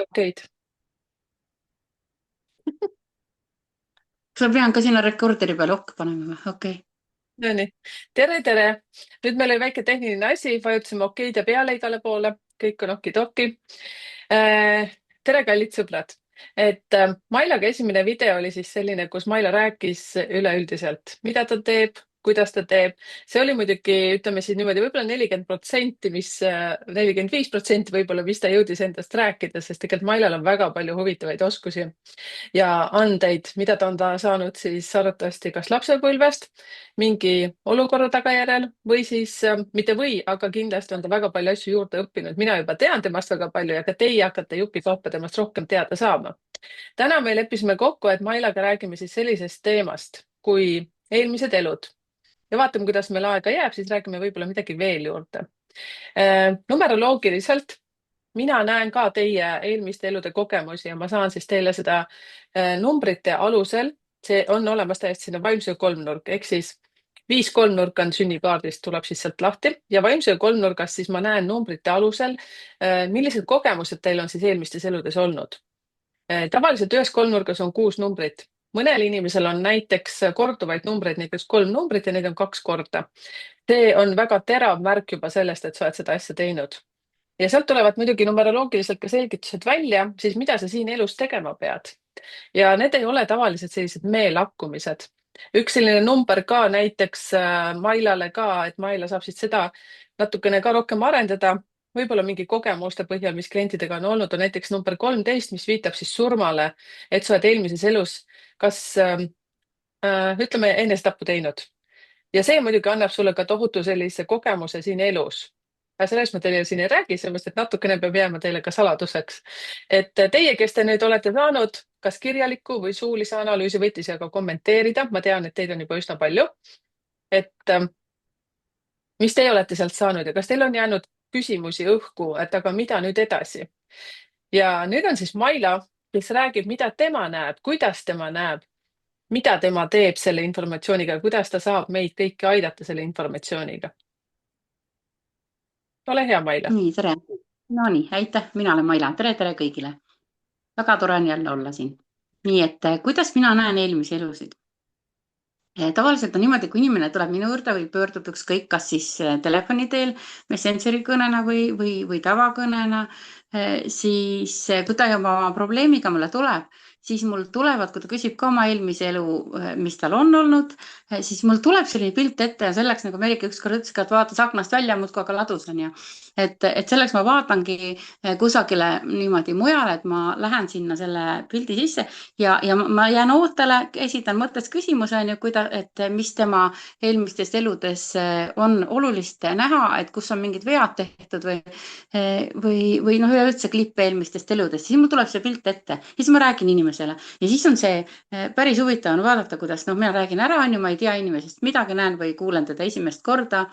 okeid. kas ma pean ka sinna rekorderi peale OK panema või? Okei. No nii, tere. Nüüd meil oli väike tehniline asi, vajutasime okeid ja peale igale poole, kõik on okidoki. Tere, kallid sõbrad. Mailaga esimene video oli siis selline, kus Maila rääkis üleüldiselt, mida ta teeb, kuidas ta teeb. See oli muidugi, ütleme siis niimoodi, võib-olla 40%, 45% võib-olla, mis ta jõudis endast rääkida, sest tegelikult Mailal on väga palju huvitavaid oskusi ja andeid, mida ta on saanud siis arvatavasti kas lapsepõlvest mingi olukorra tagajärjel või siis mitte või, aga kindlasti on ta väga palju asju juurde õppinud. Mina juba tean temast väga palju ja ka teie hakkate jupikaupa temast rohkem teada saama. Täna me leppisime kokku, et Mailaga räägime siis sellisest teemast kui eelmised elud ja vaatame, kuidas meil aega jääb, siis räägime võib-olla midagi veel juurde. Numeroloogiliselt mina näen ka teie eelmiste elude kogemusi ja ma saan siis teile seda numbrite alusel, see on olemas täiesti sinna vaimse kolmnurk, ehk siis 5 kolmnurka on sünnikaardist, tuleb siis sealt lahti ja vaimse kolmnurgast siis ma näen numbrite alusel, millised kogemused teil on siis eelmistes eludes olnud. Tavaliselt ühes kolmnurgas on 6 numbrit. Mõnel inimesel on näiteks korduvaid numbreid, näiteks 3 numbrit ja neid on 2 korda. See on väga terav märk juba sellest, et sa oled seda asja teinud. Ja sealt tulevad muidugi numeroloogiliselt ka selgitused välja, siis mida sa siin elus tegema pead. Ja need ei ole tavaliselt sellised meelakkumised. Üks selline number ka näiteks Mailale ka, et Maila saab siis seda natukene ka rohkem arendada. Võib-olla mingi kogemuste põhjal, mis klientidega on olnud, on näiteks number 13, mis viitab siis surmale, et sa oled eelmises elus kas ütleme enesetappu teinud. Ja see muidugi annab sulle ka tohutu sellise kogemuse siin elus. Sellest ma teile siin ei räägi, sellepärast et natukene peab jääma teile ka saladuseks. Et teie, kes te nüüd olete saanud kas kirjaliku või suulise analüüsi, võite siia ka kommenteerida. Ma tean, et teid on juba üsna palju. Et mis teie olete sealt saanud ja kas teil on jäänud küsimusi õhku, et aga mida nüüd edasi? Ja nüüd on siis Maila, kes räägib, mida tema näeb, kuidas tema näeb, mida tema teeb selle informatsiooniga ja kuidas ta saab meid kõiki aidata selle informatsiooniga. Ole hea, Maila. Nii, tere. No nii, aitäh, mina olen Maila. Tere kõigile. Väga tore on jälle olla siin. Nii, et kuidas mina näen eelmisi elusid? Tavaliselt on niimoodi, kui inimene tuleb minu juurde või pöördub ükskõik, kas siis telefoni teel, Messengeri kõnena või tavakõnena, siis kui ta juba oma probleemiga mulle tuleb, siis mul tulevad, kui ta küsib ka oma eelmise elu, mis tal on olnud, siis mul tuleb selline pilt ette ja selleks, nagu Merike ükskord ütles, et vaatas aknast välja, muudkui aga ladus on ju. Et selleks ma vaatangi kusagile niimoodi mujale, et ma lähen sinna selle pildi sisse ja ma jään ootele, esitan mõttes küsimuse, on ju, et mis tema eelmistes eludes on olulist näha, et kus on mingid vead tehtud või noh, üleüldse klippe eelmistest eludest, siis mul tuleb see pilt ette, siis ma räägin inimesele ja siis on see päris huvitav on vaadata, kuidas noh, mina räägin ära, on ju, ma ei tea inimesest midagi, näen või kuulen teda esimest korda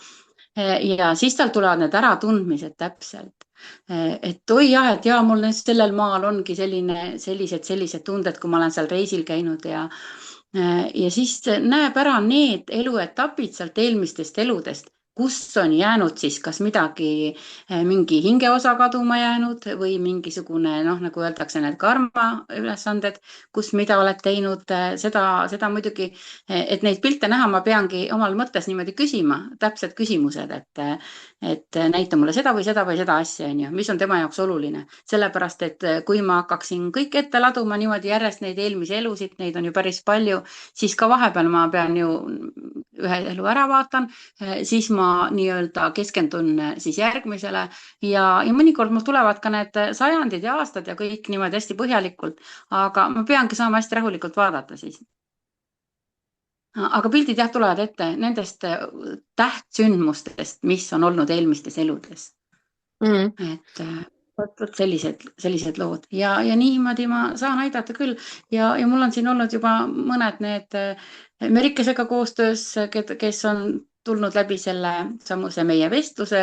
ja siis tal tulevad need äratundmised täpselt. Et oi jah, et ja mul sellel maal ongi sellised tunded, kui ma olen seal reisil käinud ja siis näeb ära need eluetapid sealt eelmistest eludest, kus on jäänud siis kas midagi, mingi hingeosa kaduma jäänud või mingisugune, noh, nagu öeldakse, need karma ülesanded, kus mida oled teinud, seda muidugi, et neid pilte näha, ma peangi omal mõttes niimoodi küsima, täpsed küsimused, et näita mulle seda või seda asja, on ju, mis on tema jaoks oluline. Sellepärast, et kui ma hakkaksin kõik ette laduma niimoodi järjest neid eelmisi elusid, neid on ju päris palju, siis ka vahepeal ma pean ju ühe elu ära vaatan, siis ma nii-öelda keskendun siis järgmisele ja mõnikord mul tulevad ka need sajandid ja aastad ja kõik niimoodi hästi põhjalikult, aga ma peangi saama hästi rahulikult vaadata siis. Aga pildid jah tulevad ette nendest tähtsündmustest, mis on olnud eelmistes eludes. Et võt sellised lood ja niimoodi ma saan aidata küll ja mul on siin olnud juba mõned need Merikesega koostöös, kes on tulnud läbi selle samuse meie vestluse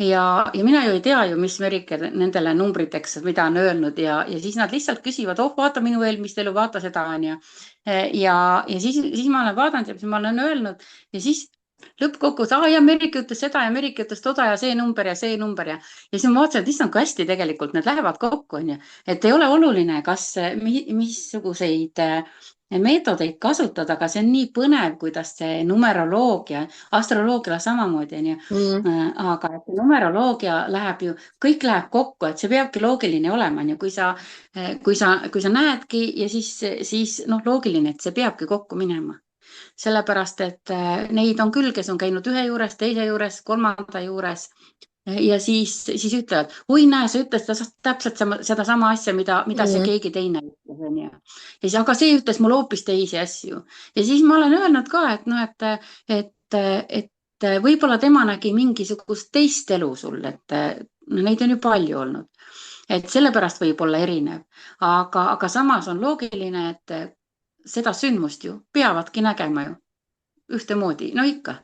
ja mina ju ei tea ju, mis Merike nendele numbriteks, mida on öelnud ja siis nad lihtsalt küsivad, oh, vaata minu eelmist elu, vaata seda on ja siis ma olen vaadanud ja siis ma olen öelnud ja siis lõppkokkuvõttes, ja Merike ütles seda ja Merike ütles toda ja see number ja siis ma vaatasin, et issand, kui hästi tegelikult need lähevad kokku, onju. Et ei ole oluline, kas, missuguseid meetodeid kasutada, aga see on nii põnev, kuidas see numeroloogia, astroloogia samamoodi, onju. Mm. Aga et numeroloogia läheb ju, kõik läheb kokku, et see peabki loogiline olema, onju. Kui sa näedki ja siis noh, loogiline, et see peabki kokku minema. Sellepärast, et neid on küll, kes on käinud ühe juures, teise juures, kolmanda juures ja siis ütlevad, oi näe, sa ütlesid täpselt sedasama asja, mida see Mm. keegi teine ütles, onju. Ja siis, aga see ütles mul hoopis teisi asju. Ja siis ma olen öelnud ka, et noh, et võib-olla tema nägi mingisugust teist elu sul, et no, neid on ju palju olnud. Et sellepärast võib olla erinev, aga samas on loogiline, et seda sündmust ju peavadki nägema ju ühtemoodi, no ikka.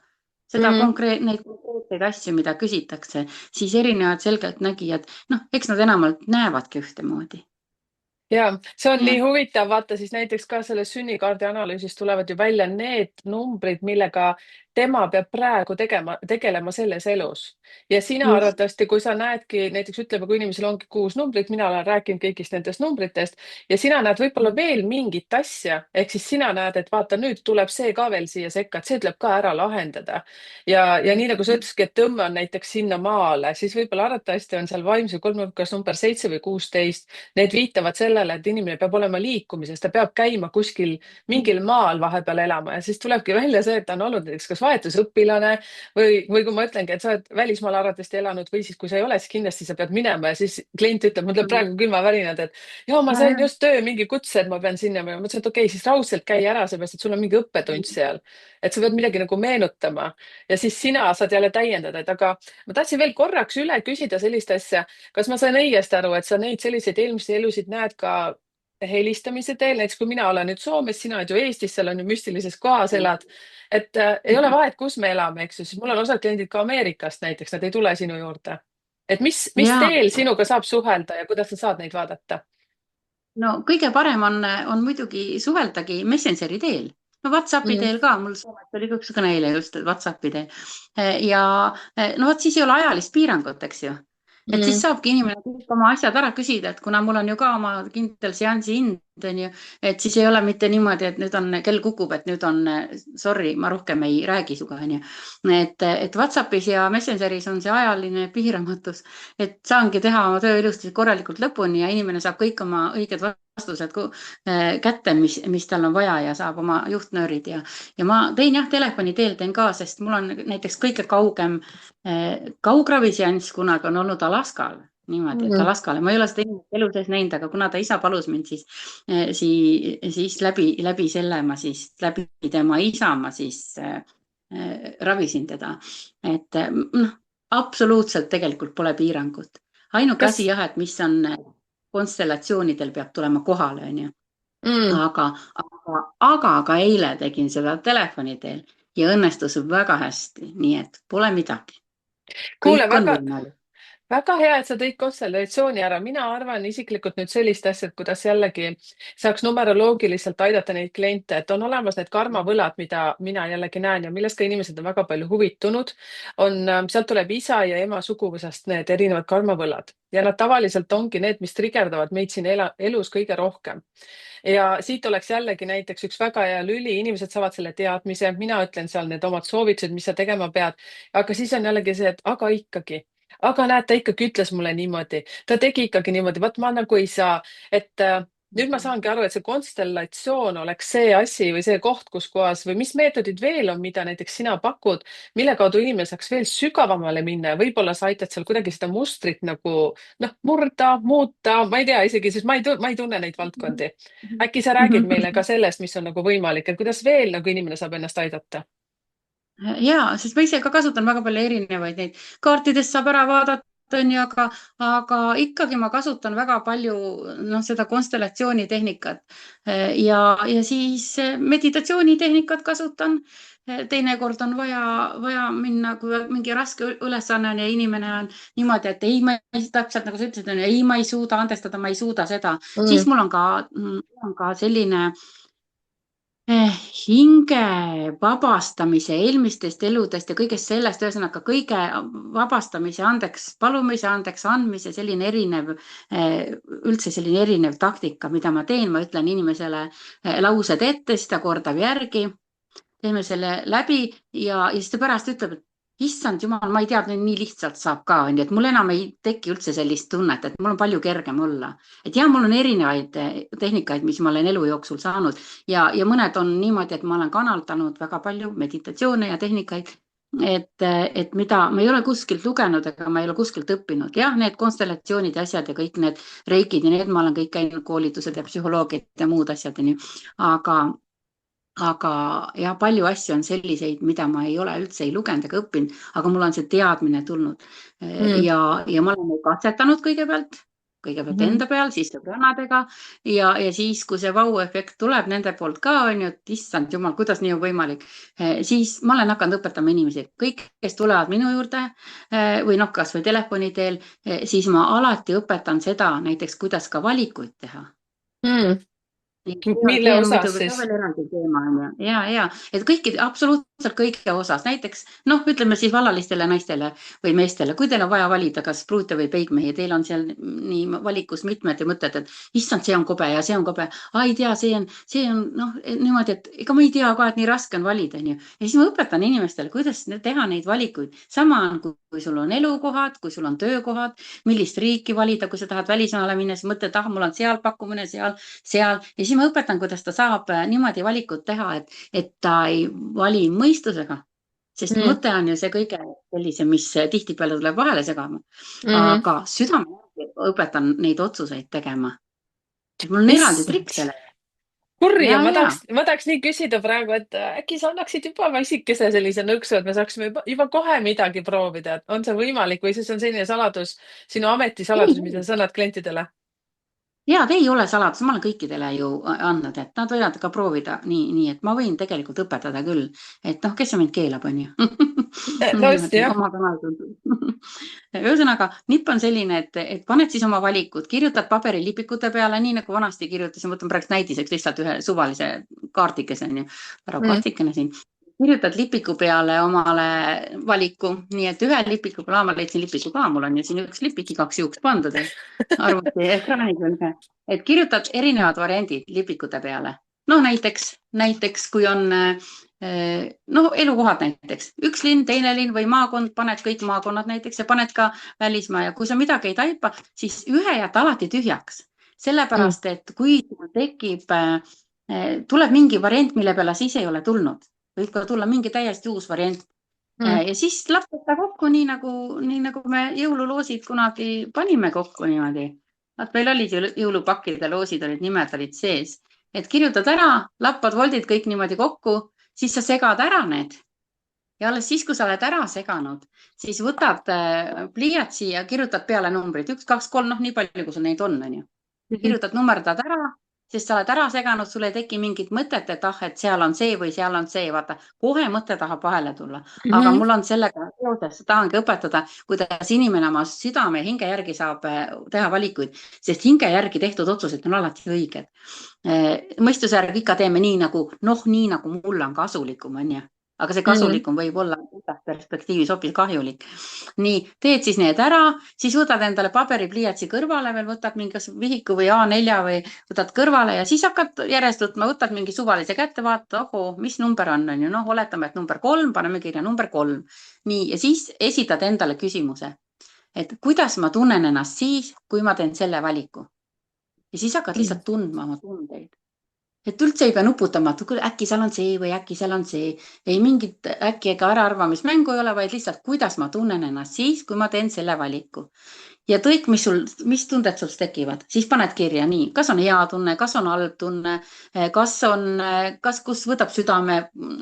Mm. Neid konkreetseid asju, mida küsitakse, siis erinevad selgeltnägijad, noh, eks nad enamalt näevadki ühtemoodi. Ja see on nii Nii huvitav, vaata siis näiteks ka selles sünnikaardi analüüsis tulevad ju välja need numbrid, millega tema peab praegu tegelema selles elus. Ja sina just. arvatavasti, kui sa näedki, näiteks ütleme, kui inimesel ongi 6 numbrit, mina olen rääkinud kõigist nendest numbritest ja sina näed võib-olla veel mingit asja, ehk siis sina näed, et vaata, nüüd tuleb see ka veel siia sekka, et see tuleb ka ära lahendada. Ja nii nagu sa ütlesidki, et tõmme on näiteks sinna maale, siis võib-olla arvatavasti on seal vaimse kolmnurgas number 7 või 16. Need viitavad sellele, et inimene peab olema liikumises, ta peab käima kuskil mingil maal vahepeal elama ja siis tulebki välja see, et ta on olnud näiteks kas vahetusõpilane või kui ma ütlengi, et sa oled välismaal arvatavasti elanud või siis kui sa ei ole, siis kindlasti sa pead minema ja siis klient ütleb, mul tuleb praegu külmavärinad, et ja ma sain just töö mingi kutse, et ma pean sinna minema. Ma ütlesin, et okei, siis raudselt käi ära, seepärast et sul on mingi õppetund seal, et sa pead midagi nagu meenutama ja siis sina saad jälle täiendada, et aga ma tahtsin veel korraks üle küsida sellist asja. Kas ma sain õigesti aru, et sa neid selliseid eelmisi elusid näed ka helistamise teel, näiteks kui mina olen nüüd Soomes, sina oled ju Eestis, seal on ju müstilises kohas elad, et ei ole vahet, kus me elame, eks ju, siis mul on osad kliendid ka Ameerikast näiteks, nad ei tule sinu juurde. Et mis Ja teel sinuga saab suhelda ja kuidas sa saad neid vaadata? no kõige parem on muidugi suheldagi Messengeri teel. No WhatsAppi Mm. teel ka, mul Soomes oli ka üks kõne eile just WhatsAppi teel. Ja no vot siis ei ole ajalist piirangut, eks ju. Et siis Mm. saabki inimene kõik oma asjad ära küsida, et kuna mul on ju ka oma kindel seansi hind, on ju, et siis ei ole mitte niimoodi, et nüüd on, kell kukub, et nüüd on, sorry, ma rohkem ei räägi suga, on ju. Et WhatsAppis ja Messengeris on see ajaline piiramatus, et saangi teha oma töö ilusti korralikult lõpuni ja inimene saab kõik oma õiged vastused kätte, mis tal on vaja ja saab oma juhtnöörid ja ma tõin jah, telefoni teel teen ka, sest mul on näiteks kõige kaugem kaugraviseanss kunagi on olnud Alaskal, niimoodi, et Mm. Alaskale, ma ei ole seda inimest elu sees näinud, aga kuna ta isa palus mind, siis läbi selle ma siis, läbi tema isa ma siis ravisin teda. Et noh, absoluutselt tegelikult pole piirangut. Ainuke asi Kas jah, et mis on konstellatsioonidel peab tulema kohale, on ju. mm. Aga ka eile tegin seda telefoni teel ja õnnestus väga hästi, nii et pole midagi. Kuule, Kõik on võimalik. väga hea, et sa tõid konstellatsiooni ära. Mina arvan isiklikult nüüd sellist asja, et kuidas jällegi saaks numeroloogiliselt aidata neid kliente, et on olemas need karmavõlad, mida mina jällegi näen ja millest ka inimesed on väga palju huvitunud. Sealt tuleb isa ja ema suguvõsast need erinevad karmavõlad ja nad tavaliselt ongi need, mis trigerdavad meid siin elus kõige rohkem. Ja siit oleks jällegi näiteks üks väga hea lüli, inimesed saavad selle teadmise, mina ütlen seal need omad soovitused, mis sa tegema pead, aga siis on jällegi see, et aga ikkagi, aga näed, ta ikkagi ütles mulle niimoodi, ta tegi ikkagi niimoodi, vot ma nagu ei saa, et nüüd ma saangi aru, et see konstellatsioon oleks see asi või see koht, kus kohas või mis meetodid veel on, mida näiteks sina pakud, mille kaudu inimene saaks veel sügavamale minna ja võib-olla sa aitad seal kuidagi seda mustrit nagu noh, murda, muuta, ma ei tea isegi, sest ma ei tunne neid valdkondi. Äkki sa räägid meile ka sellest, mis on nagu võimalik, et kuidas veel nagu inimene saab ennast aidata? Ja, sest ma ise ka kasutan väga palju erinevaid neid kaartidest saab ära vaadata, on ju, aga ikkagi ma kasutan väga palju noh, seda konstellatsioonitehnikat ja siis meditatsioonitehnikat kasutan. Teinekord on vaja minna, kui mingi raske ülesanne on ja inimene on niimoodi, et ei, ma ei, täpselt nagu sa ütlesid, ei, ma ei suuda andestada, ma ei suuda seda, siis Mm. mul on ka selline Hinge vabastamise eelmistest eludest ja kõigest sellest, ühesõnaga kõige vabastamise, andeks palumise, andeks andmise, selline erinev, üldse selline erinev taktika, mida ma teen, ma ütlen inimesele laused ette, siis ta kordab järgi, teeme selle läbi ja siis ta pärast ütleb, et issand jumal, ma ei teadnud, nii lihtsalt saab ka, onju, et mul enam ei teki üldse sellist tunnet, et mul on palju kergem olla. Et jah, mul on erinevaid tehnikaid, mis ma olen elu jooksul saanud ja mõned on niimoodi, et ma olen kanaldanud väga palju meditatsioone ja tehnikaid, et mida ma ei ole kuskilt lugenud, ega ma ei ole kuskilt õppinud. Jah, need konstellatsioonid ja asjad ja kõik need reikid ja need ma olen kõik käinud koolitused ja psühholoogiad ja muud asjad, onju. Aga ja palju asju on selliseid, mida ma ei ole üldse ei lugenud ega õppinud, aga mul on see teadmine tulnud. Ja ma olen neid katsetanud kõigepealt enda peal, siis sõbrannadega ja siis, kui see vau-efekt tuleb nende poolt ka, on ju, et issand jumal, kuidas nii on võimalik, siis ma olen hakanud õpetama inimesi, kõik, kes tulevad minu juurde või noh, kas või telefoni teel, siis ma alati õpetan seda näiteks, kuidas ka valikuid teha. Mille See on osas muidugi ka siis? veel eraldi teema, on ju. Et kõikide, absoluutselt kõige osas, näiteks noh, ütleme siis vallalistele naistele või meestele, kui teil on vaja valida, kas pruute või peigmehi, teil on seal nii valikus mitmed ja mõtted, et issand, see on kobe ja see on kobe. Ei tea, see on noh, niimoodi, et ega ma ei tea ka, et nii raske on valida, on ju. Ja siis ma õpetan inimestele, kuidas teha neid valikuid. Sama on, kui sul on elukohad, kui sul on töökohad, millist riiki valida, kui sa tahad välismaale minna, siis mõtled, mul on seal pakkumine, seal ja siis ma õpetan, kuidas ta saab niimoodi valikut teha, et ta ei vali mõistusega, sest mõte on ju see kõige sellisem, mis tihtipeale tuleb vahele segama, aga südame õpetan neid otsuseid tegema. Mul on eraldi trikk selle. Kurja, Ja. ma tahaks nii küsida praegu, et äkki sa annaksid juba väikese sellise nõksu, et me saaksime juba kohe midagi proovida, et on see võimalik või siis on selline saladus, sinu ametisaladus, mida sa annad klientidele? Ja ei ole saladus, ma olen kõikidele ju andnud, et nad võivad ka proovida nii, et ma võin tegelikult õpetada küll, et noh, kes see mind keelab, on ju. No just, jah. Ühesõnaga, nipp on selline, et paned siis oma valikud, kirjutad paberilipikute peale, nii nagu vanasti kirjutasin, võtan praegu näidiseks lihtsalt ühe suvalise kaardikese, on ju, kaardikene siin. Kirjutad lipiku peale omale valiku, nii et ühe lipiku peale, ma leidsin lipiku ka, mul on ju siin üks lipik igaks juhuks pandud, arvuti ekraani peal, et kirjutad erinevad variandid lipikute peale. No näiteks kui on elukohad näiteks, üks linn, teine linn või maakond, paned kõik maakonnad näiteks ja paned ka välismaa ja kui sa midagi ei taipa, siis ühe jääd alati tühjaks. Sellepärast, et kui tekib, tuleb mingi variant, mille peale siis ei ole tulnud, võib ka tulla mingi täiesti uus variant. Ja siis lapsed ta kokku nii nagu me jõululoosid kunagi panime kokku niimoodi. Meil olid jõulupakkide loosid, nimed olid sees, et kirjutad ära, lappad voldid kõik niimoodi kokku, siis sa segad ära need. Ja alles siis, kui sa oled ära seganud, siis võtad pliiatsi ja kirjutad peale numbrid 1, 2, 3, noh nii palju, kui sul neid on ju. Kirjutad nummerdad ära, sest sa oled ära seganud, sul ei teki mingit mõtet, et et seal on see või seal on see, vaata, kohe mõte tahab vahele tulla. Aga mul on sellega seoses, tahangi õpetada, kuidas inimene oma südame ja hinge järgi saab teha valikuid, sest hinge järgi tehtud otsused on alati õiged. Mõistuse järgi ikka teeme nii nagu mulle on kasulikum, on ju. Aga see kasulikum võib olla perspektiivis hoopis kahjulik. Nii, teed siis need ära, siis võtad endale paberipliiatsi kõrvale veel, võtad mingi vihiku või A4 või võtad kõrvale ja siis hakkad järjest võtma, võtad mingi suvalise kätte, vaata, mis number on ju, noh, oletame, et number 3, paneme kirja number 3. Nii, ja siis esitad endale küsimuse, et kuidas ma tunnen ennast siis, kui ma teen selle valiku. Ja siis hakkad lihtsalt tundma oma tundeid. Et üldse ei pea nuputama, et äkki seal on see või äkki seal on see. Ei mingit äkki ega äraarvamismängu ei ole, vaid lihtsalt, kuidas ma tunnen ennast siis, kui ma teen selle valiku. Ja kõik, mis tunded sul tekivad, siis paned kirja nii, kas on hea tunne, kas on halb tunne, kus võtab südame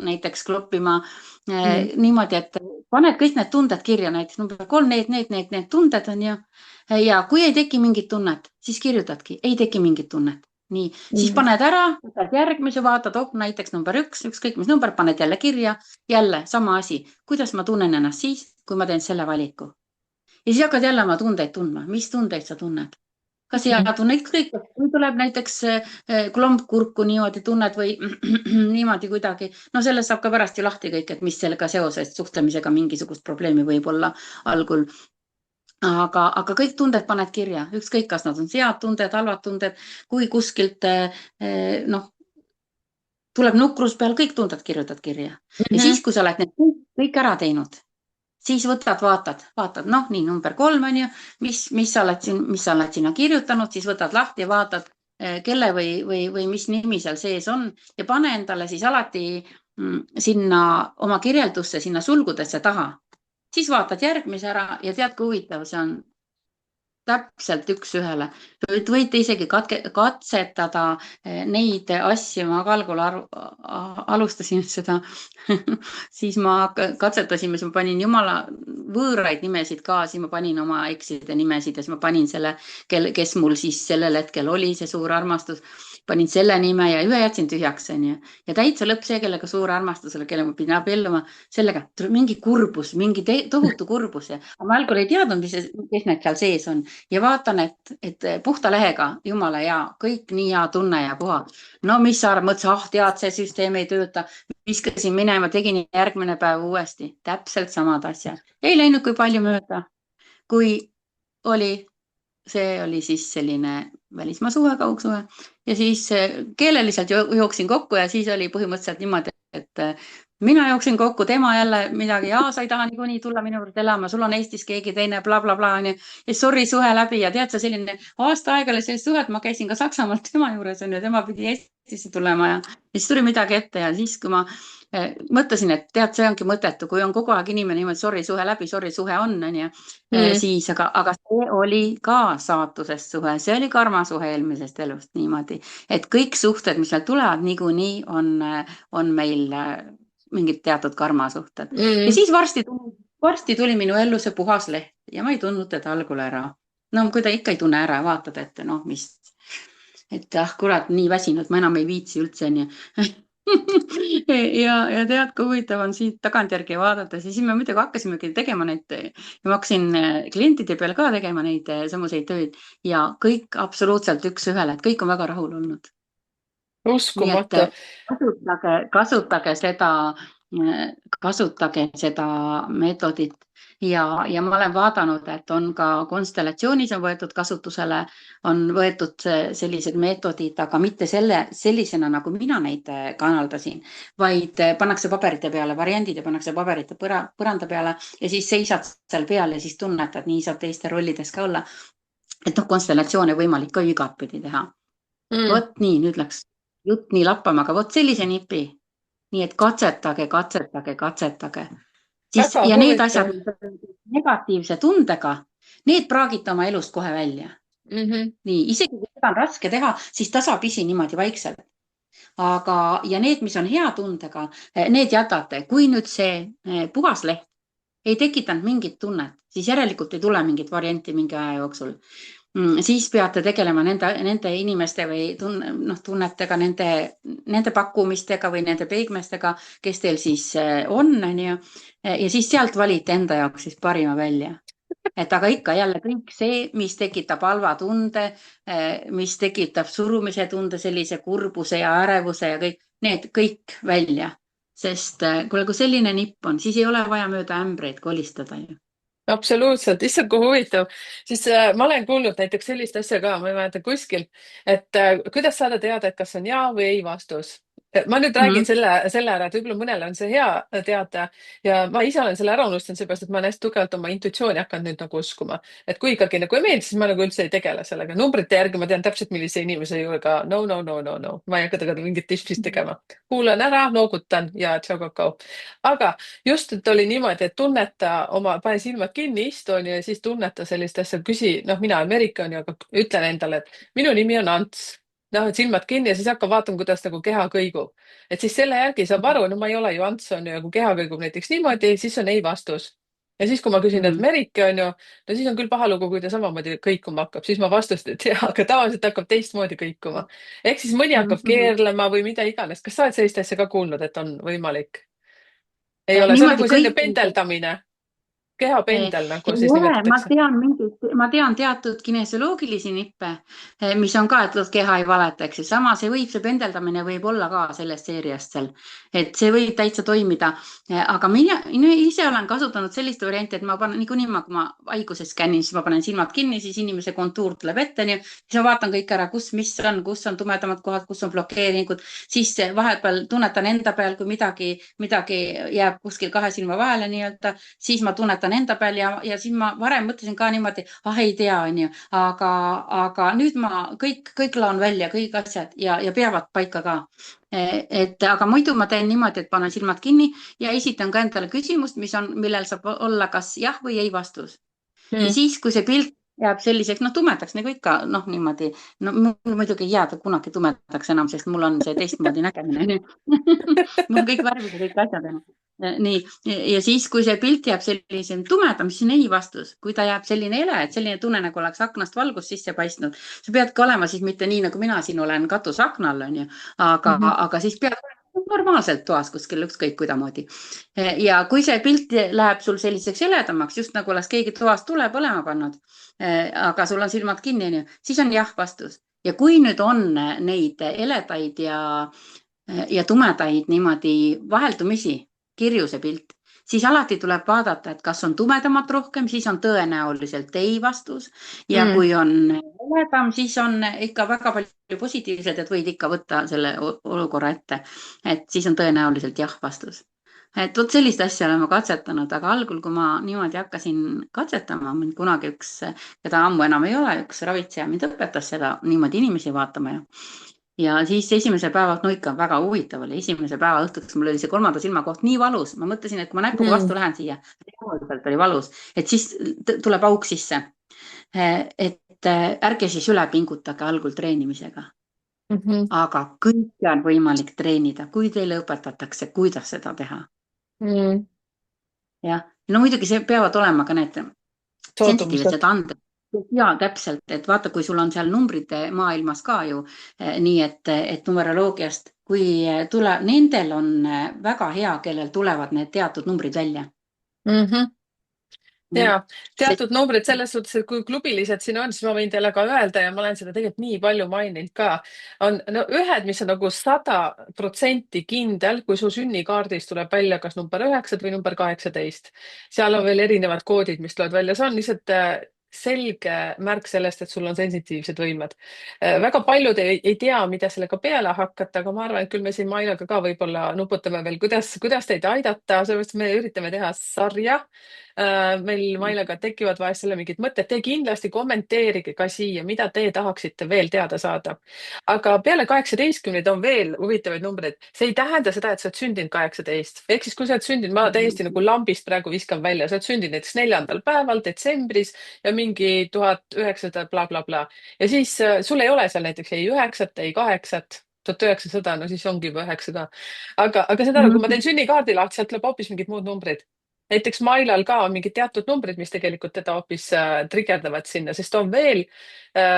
näiteks kloppima. Niimoodi, et paned kõik need tunded kirja, näiteks number 3, need tunded on ju. Ja kui ei teki mingit tunnet, siis kirjutadki, ei teki mingit tunnet. Nii, siis paned ära, võtad järgmise, vaatad, näiteks number 1, ükskõik mis number, paned jälle kirja, jälle sama asi. Kuidas ma tunnen ennast siis, kui ma teen selle valiku? Ja siis hakkad jälle oma tundeid tundma, mis tundeid sa tunned. kas hea tunne, ükskõik, kui tuleb näiteks klomp kurku niimoodi tunned või niimoodi kuidagi, no sellest saab ka pärast ju lahti kõik, et mis sellega seoses suhtlemisega mingisugust probleemi võib olla algul. aga kõik tunded paned kirja, ükskõik, kas nad on head tunded, halvad tunded, kui kuskilt noh, tuleb nukrus peal, kõik tunded kirjutad kirja. Ja siis, kui sa oled need kõik ära teinud, siis vaatad, noh, nii number 3 on ju, mis sa oled sinna kirjutanud, siis võtad lahti ja vaatad, kelle või mis nimi seal sees on ja pane endale siis alati sinna oma kirjeldusse, sinna sulgudesse taha. Siis vaatad järgmise ära ja tead, kui huvitav see on. Täpselt üks-ühele. Võite isegi katsetada neid asju. Ma ka algul alustasin seda, siis ma katsetasime, siis ma panin jumala võõraid nimesid ka, siis ma panin oma ekside nimesid ja siis ma panin selle, kes mul siis sellel hetkel oli see suur armastus. Panin selle nime ja ühe jätsin tühjaks. Ja täitsa lõpp see, kellega suur armastusele, kelle ma pidin abielluma, sellega tuleb mingi kurbus, mingi tohutu kurbus. Aga ma algul ei teadnud, kes need seal sees on. Ja vaatan, et puhta lehega, jumala hea, kõik nii hea tunne ja puha. No mis sa arvad, mõtlesin, tead, see süsteem ei tööta. Viskasin minema, tegin järgmine päev uuesti. Täpselt samad asjad. Ei läinud kui palju mööda, kui see oli siis selline välismaa suhe, kaugsuhe ja siis keeleliselt jooksin kokku ja siis oli põhimõtteliselt niimoodi, et mina jooksin kokku, tema jälle midagi, sa ei taha niikuinii tulla minu juurde elama, sul on Eestis keegi teine, blablabla onju. Ja sorry, suhe läbi ja tead sa, selline aasta aega oli sellist suhet, ma käisin ka Saksamaalt tema juures onju, tema pidi Eestisse tulema ja siis tuli midagi ette ja siis, kui ma mõtlesin, et tead, see ongi mõttetu, kui on kogu aeg inimene niimoodi, sorry, suhe läbi, sorry, suhe on, siis, aga see oli ka saatusest suhe, see oli karmasuhe eelmisest elust niimoodi, et kõik suhted, mis meil tulevad, niikuinii on meil mingid teatud karmasuhted. Ja siis varsti tuli minu ellu see puhas leht ja ma ei tundnud teda algul ära. No kui ta ikka ei tunne ära, vaatad, et noh, et kurat, nii väsinud, ma enam ei viitsi üldse nii. ja tead, kui huvitav on siit tagantjärgi vaadata, siis me muidugi hakkasimegi tegema neid ja ma hakkasin klientide peal ka tegema neid samuseid töid ja kõik absoluutselt üks-ühele, et kõik on väga rahul olnud. Uskumatu. Kasutage seda meetodit ja ma olen vaadanud, et on ka konstellatsioonis on võetud kasutusele, on võetud sellised meetodid, aga mitte sellisena, nagu mina neid kanaldasin, vaid pannakse paberite peale variandid ja pannakse paberite põranda peale ja siis seisad seal peal ja siis tunnetad, nii saab teiste rollides ka olla. Et konstellatsioone võimalik ka igatpidi teha. Vot nii, nüüd läks jutt nii lappama, aga vot sellise nipi. Nii et katsetage. Siis, ja need asjad negatiivse tundega, need praagite oma elust kohe välja. Nii, isegi kui seda on raske teha, siis tasapisi niimoodi vaikselt. Ja need, mis on hea tundega, need jätate. Kui nüüd see puhas leht ei tekitanud mingit tunnet, siis järelikult ei tule mingit varianti mingi aja jooksul. Siis peate tegelema nende inimeste või tunnetega, nende pakkumistega või nende peigmestega, kes teil siis on. Ja siis sealt valite enda jaoks siis parima välja. Aga ikka jälle kõik see, mis tekitab halva tunde, mis tekitab surumise tunde, sellise kurbuse ja ärevuse ja need kõik välja. Sest kui selline nipp on, siis ei ole vaja mööda ämbreid kolistada ju. Absoluutselt, issand, kui huvitav. Siis ma olen kuulnud näiteks sellist asja ka, ma ei mäleta kuskil, et kuidas saada teada, et kas on jaa või ei vastus. Ma nüüd räägin selle ära, et võib-olla mõnele on see hea teada ja ma ise olen selle ära unustanud, seepärast, et ma olen hästi tugevalt oma intuitsiooni hakanud nüüd nagu uskuma. Et kui ikkagi nagu ei meeldi, siis ma nagu üldse ei tegele sellega. Numbrite järgi ma tean täpselt, millise inimese juurde no. Ma ei hakka temaga mingit tišpist tegema. Kuulan ära, noogutan ja tšau-kakao. Aga just, et oli niimoodi, et tunneta pane silmad kinni, istu ja siis tunneta sellist asja, küsi, mina Ameerika on ju, aga ütlen endale, et minu nimi on Ants. Et silmad kinni ja siis hakkab vaatama, kuidas nagu keha kõigub. Et siis selle järgi saab aru, ma ei ole ju Ants on ju, kui keha kõigub näiteks niimoodi, siis on ei vastus. Ja siis, kui ma küsin, et Merike on ju, no siis on küll paha lugu, kui ta samamoodi kõikuma hakkab, siis ma vastust ei tea, aga tavaliselt hakkab teistmoodi kõikuma. Ehk siis mõni hakkab keerlema või mida iganes. Kas sa oled sellist asja ka kuulnud, et on võimalik? Ei ole, see on nagu selline pendeldamine. kehapendel, nagu ei siis ole, nimetatakse. ma tean teatud kinesioloogilisi nippe, mis on ka, et keha ei valeta, eks ju. Samas see pendeldamine võib olla ka sellest seeriast seal, et see võib täitsa toimida. aga mina ise olen kasutanud sellist varianti, et ma panen niikuinii, kui ma haiguse skännin, siis ma panen silmad kinni, siis inimese kontuur tuleb ette, nii, siis ma vaatan kõik ära, kus on tumedamad kohad, kus on blokeeringud, siis vahepeal tunnetan enda peal, kui midagi jääb kuskil kahe silma vahele nii-öelda, siis ma tunnetan enda peal ja siis ma varem mõtlesin ka niimoodi, ei tea, onju, aga nüüd ma kõik laon välja, kõik asjad ja peavad paika ka. Aga muidu ma teen niimoodi, et panen silmad kinni ja esitan ka endale küsimust, millel saab olla kas jah või ei vastus. Ja Mm. siis, kui see pilt jääb selliseks, noh, tumedaks nagu ikka, noh, niimoodi, no mul muidugi ei jää ta kunagi tumedaks enam, sest mul on see teistmoodi nägemine mul on kõik värvid ja kõik asjad enam. Nii, ja siis, kui see pilt jääb sellise tumedam, siis on ei vastus. Kui ta jääb selline ele, et selline tunne, nagu oleks aknast valgus sisse paistnud, sa peadki olema siis mitte nii, nagu mina siin olen katusaknal, onju, Mhm. aga siis pead olema normaalselt toas kuskil, ükskõik kuidamoodi. Ja kui see pilt läheb sul selliseks heledamaks, just nagu oleks keegi toas tule põlema pannud, aga sul on silmad kinni, onju, siis on jah vastus. Ja kui nüüd on neid heledaid ja tumedaid niimoodi vaheldumisi, kirju see pilt, siis alati tuleb vaadata, et kas on tumedamat rohkem, siis on tõenäoliselt ei vastus. Ja Mm. kui on heledam, siis on ikka väga palju positiivset, et võid ikka võtta selle olukorra ette. Et siis on tõenäoliselt jah vastus. Et vot sellist asja olen ma katsetanud, aga algul, kui ma niimoodi hakkasin katsetama, mind kunagi keda ammu enam ei ole, üks ravitseja mind õpetas seda niimoodi inimesi vaatama ja siis esimese päeva, no ikka väga huvitav oli, esimese päeva õhtuks mul oli see kolmanda silma koht nii valus, ma mõtlesin, et kui ma näpuga Mm. vastu lähen siia, reaalselt oli valus, et siis tuleb auk sisse. Et ärge siis üle pingutage algul treenimisega, Mhm. aga kõike on võimalik treenida, kui teile õpetatakse, kuidas seda teha. Mm. Jah, no muidugi see peavad olema ka need Soodumused. sensitiivsed anded. Ja täpselt, et vaata, kui sul on seal numbrite maailmas ka ju nii, et numeroloogiast, kui tuleb, nendel on väga hea, kellel tulevad need teatud numbrid välja. Mhm. Jah, Ja see, teatud numbrid selles suhtes, et kui klubilised siin on, siis ma võin teile ka öelda ja ma olen seda tegelikult nii palju maininud ka, on no ühed, mis on nagu 100% kindel, kui su sünnikaardis tuleb välja kas number 9 või number 18. seal on veel erinevad koodid, mis tulevad välja, see on lihtsalt selge märk sellest, et sul on sensitiivsed võimed. väga paljud ei tea, mida sellega peale hakata, aga ma arvan, et küll me siin Mailaga ka võib-olla nuputame veel, kuidas teid aidata, sellepärast me üritame teha sarja. Meil Mailega tekivad vahest selle mingid mõtted, te kindlasti kommenteerige ka siia, mida te tahaksite veel teada saada. aga peale 18 on veel huvitavaid numbreid. See ei tähenda seda, et sa oled sündinud 18. Ehk siis, kui sa oled sündinud, ma täiesti nagu lambist praegu viskan välja, sa oled sündinud näiteks 4. päeval detsembris ja mingi 1900 blablabla. Ja siis sul ei ole seal näiteks ei 9, ei 8, 1900, no siis ongi juba 9 ka. aga saad aru, kui ma teen sünnikaardi lahti, sealt tuleb hoopis mingid muud numbrid. Näiteks Mailal ka on mingid teatud numbrid, mis tegelikult teda hoopis trigerdavad sinna, sest on veel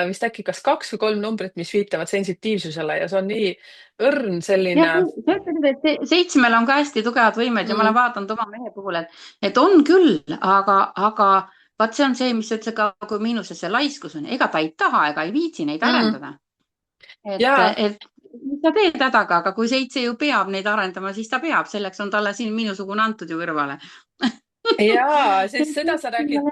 vist äkki kas 2 või 3 numbrit, mis viitavad sensitiivsusele ja see on nii õrn jah, selline sa ütlesid, et seitsmel on ka hästi tugevad võimed ja ma mm, olen vaadanud oma mehe puhul, et on küll, aga vaat see on see, mis sa ütlesid ka, kui miinuses see laiskus on, ega ta ei taha ega ei viitsi neid mm, arendada. ja Et mis sa teed hädaga, aga kui 7 ju peab neid arendama, siis ta peab, selleks on talle siin minusugune antud ju kõrvale ja siis seda sa räägid.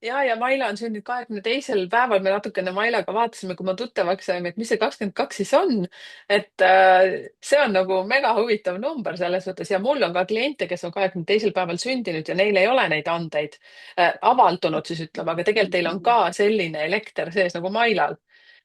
Ja Maila on sündinud 22. päeval, me natukene Mailaga vaatasime, kui me tuttavaks saime, et mis see 22 siis on. et see on nagu mega huvitav number selles mõttes ja mul on ka kliente, kes on 22. päeval sündinud ja neil ei ole neid andeid avaldunud, siis ütleme, aga tegelikult teil on ka selline elekter sees nagu Mailal.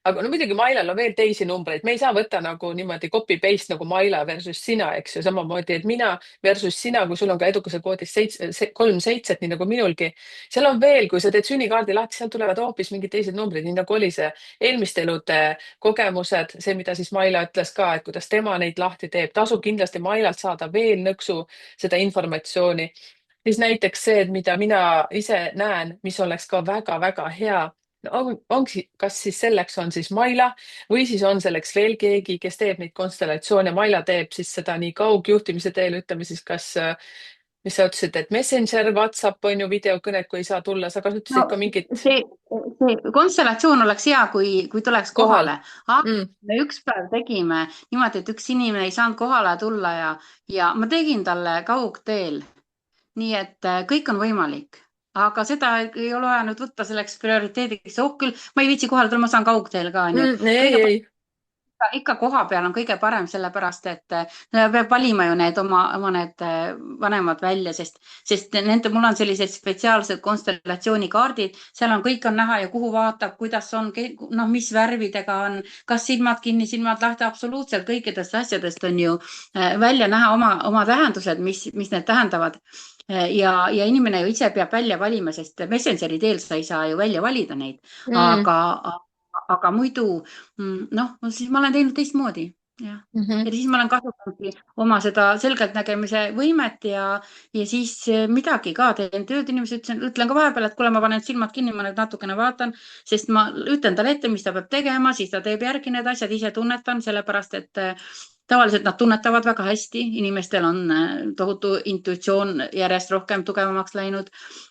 aga no muidugi Mailal on veel teisi numbreid, me ei saa võtta nagu niimoodi copy paste nagu Maila versus sina, eks ju, samamoodi, et mina versus sina, kui sul on ka edukuse koodis 3 7, nii nagu minulgi. seal on veel, kui sa teed sünnikaardi lahti, sealt tulevad hoopis mingid teised numbrid, nii nagu oli see eelmiste elude kogemused, see, mida siis Maila ütles ka, et kuidas tema neid lahti teeb, tasub kindlasti Mailalt saada veel nõksu seda informatsiooni. siis näiteks see, et mida mina ise näen, mis oleks ka väga-väga hea, ongi, kas siis selleks on siis Maila või siis on selleks veel keegi, kes teeb neid konstellatsioone. Maila teeb siis seda nii kaugjuhtimise teel, ütleme siis kas mis sa ütlesid, et Messenger, WhatsApp on ju videokõned, kui ei saa tulla, sa no kasutasid ka mingit see konstellatsioon oleks hea, kui tuleks kohal kohale, aga mm,? me üks päev tegime niimoodi, et üks inimene ei saanud kohale tulla ja ma tegin talle kaugteel, nii et kõik on võimalik, aga seda ei ole vaja nüüd võtta selleks prioriteediks, oh küll, ma ei viitsi kohale tulla, ma saan kaugteel ka, onju. Ei, kõige ei. ikka koha peal on kõige parem, sellepärast et peab valima ju need oma need vanemad välja, sest nende, mul on sellised spetsiaalsed konstellatsioonikaardid, seal on, kõik on näha ja kuhu vaatab, kuidas on, noh, mis värvidega on, kas silmad kinni, silmad lahti, absoluutselt kõikidest asjadest on ju välja näha oma tähendused, mis need tähendavad. Ja inimene ju ise peab välja valima, sest Messengeri teel sa ei saa ju välja valida neid, Mm, aga muidu noh, siis ma olen teinud teistmoodi, jah. mhm. Ja siis ma olen kasutanudki oma seda selgeltnägemise võimet ja siis midagi ka teen tööd, inimesed ütlen ka vahepeal, et kuule, ma panen silmad kinni, ma nüüd natukene vaatan, sest ma ütlen talle ette, mis ta peab tegema, siis ta teeb järgi need asjad, ise tunnetan, sellepärast et tavaliselt nad tunnetavad väga hästi, inimestel on tohutu intuitsioon järjest rohkem tugevamaks läinud.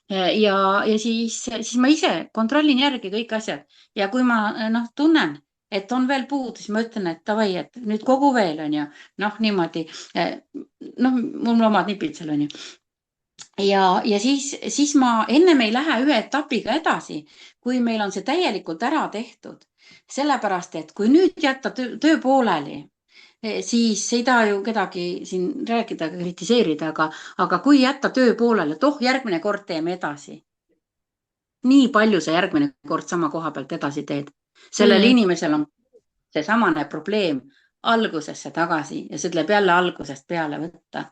Ja siis ma ise kontrollin järgi kõik asjad ja kui ma noh, tunnen, et on veel puudu, siis ma ütlen, et davai, et nüüd kogu veel on ju, noh, niimoodi. noh, mul omad nipid seal on ju. Ja siis ma ennem ei lähe ühe etapiga edasi, kui meil on see täielikult ära tehtud. sellepärast, et kui nüüd jätta töö pooleli, siis ei taha ju kedagi siin rääkida, kritiseerida, aga kui jätta töö pooleli, et oh, järgmine kord teeme edasi. Nii palju sa järgmine kord sama koha pealt edasi teed. Sellel Mm. inimesel on seesamane probleem algusesse tagasi ja see tuleb jälle algusest peale võtta.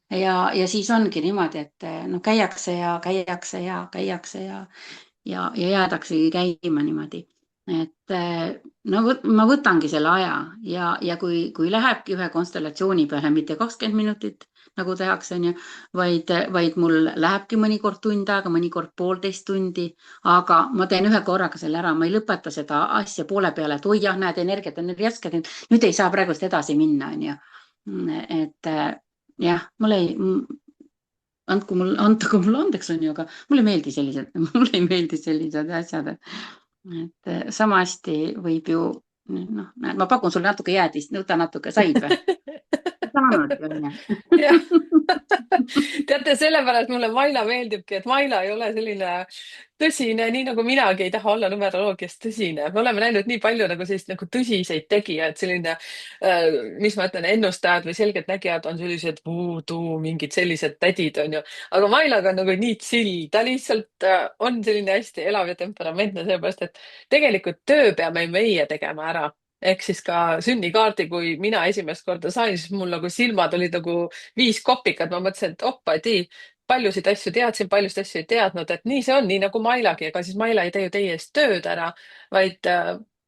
Ja siis ongi niimoodi, et no käiakse ja käiakse ja käiakse ja jäädaksegi käima niimoodi. Et no ma võtangi selle aja ja kui lähebki ühe konstellatsiooni peale mitte 20 minutit, nagu tehakse, onju, vaid mul lähebki mõnikord tund aega, mõnikord 1,5 tundi, aga ma teen ühe korraga selle ära, ma ei lõpeta seda asja poole peale, et oi jah, näed, energiat on nii raske, nüüd ei saa praegust edasi minna, onju. Et jah, antagu mulle andeks, onju, aga mulle ei meeldi sellised, mulle ei meeldi sellised asjad. Et sama hästi võib ju, noh, ma pakun sulle natuke jäätist, võta natuke, said või? Saanud, jah, onju. teate, sellepärast mulle Maila meeldibki, et Maila ei ole selline tõsine, nii nagu minagi ei taha olla numeroloogias tõsine. Me oleme näinud nii palju nagu sellist nagu tõsiseid tegijaid, selline, mis ma ütlen, ennustajad või selgeltnägijad on sellised voodoo, mingid sellised tädid on ju. aga Mailaga on nagu nii chill, ta lihtsalt on selline hästi elav ja temperamentne, sellepärast et tegelikult töö peame meie tegema ära. Ehk siis ka sünnikaardi, kui mina esimest korda sain, siis mul nagu silmad olid nagu 5 kopikat, ma mõtlesin, et opadi, paljusid asju teadsin, paljusid asju ei teadnud, et nii see on, nii nagu Mailagi, ega siis Maila ei tee ju teie eest tööd ära, vaid